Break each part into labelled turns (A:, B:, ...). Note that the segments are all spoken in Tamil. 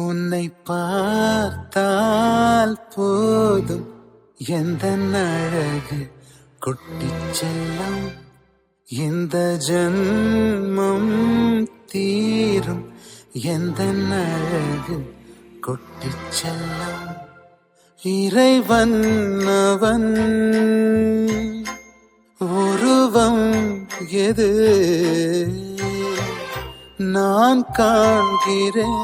A: உன்னை பார்த்தால் போதும் எந்த அழகு கொட்டிச் செல்லும். இந்த ஜன்மம் தீரும் எந்த அழகு கொட்டிச் செல்லும். இறைவன் அவன் உருவம் எது நான் காண்கிறேன்,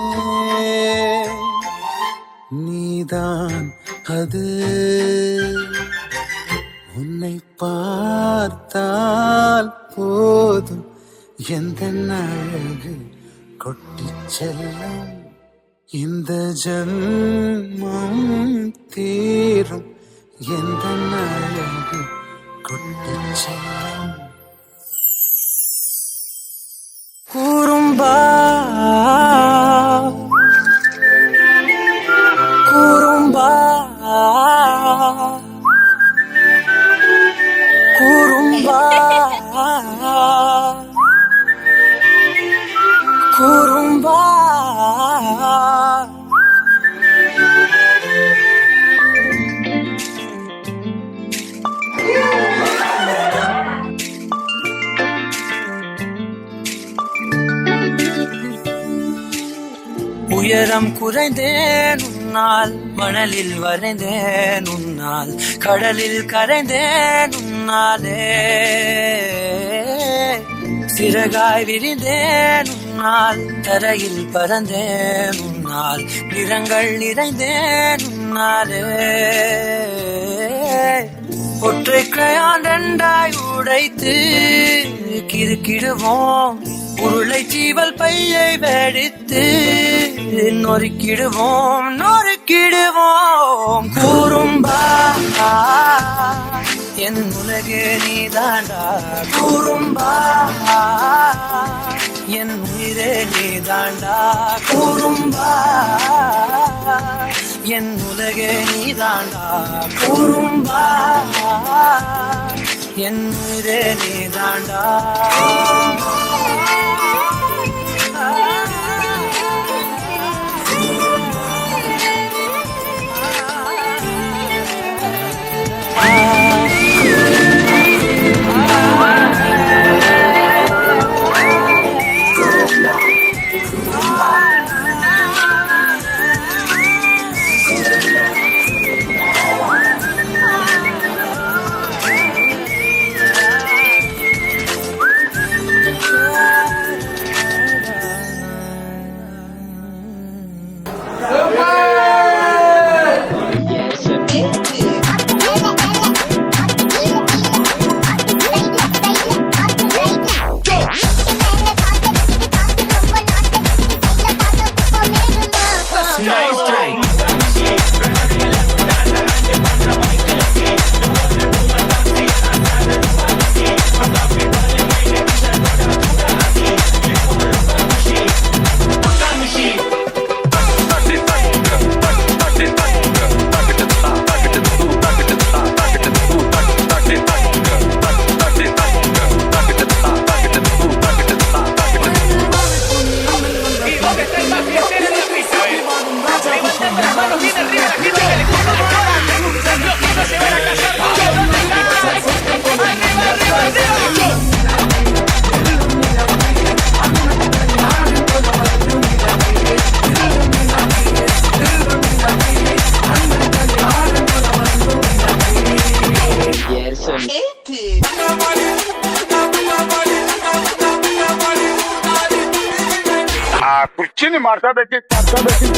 A: நீதான் அது. உன்னை பார்த்தால் போதும் எந்த அழகு கொட்டிச் செல்லும். இந்த ஜன்மம் தீரும் எந்த அழகு கொட்டிச் செல்லும். குறும்பா குறும்பா குறும்பா குறும்பா உயரம் குறைந்தேன் உன்னால், மணலில் வரைந்தேன் உன்னால், கடலில் கரைந்தேன் உன்னாலே. சிறகாய் விரிந்தேன் உன்னால், தரையில் பறந்தேன் உன்னால், நிறங்கள் நிறைந்தேன் உன்னாலே. ஒற்றை கிரையான் ரெண்டாய் உடைத்து கிறுக்கிடுவோம், உருளை சீவல் பையை வெடித்து நொறுக்கிடுவோம் நொறுக்கிடுவோம். குறும்பா என் உலகே நீதாண்டா, குறும்பா என் உயிரே நீதாண்டா, குறும்பா என் உலகே நீதாண்டா, குறும்பா என் உயிரே நீதாண்டா.
B: Puccini marta bekit marta bekit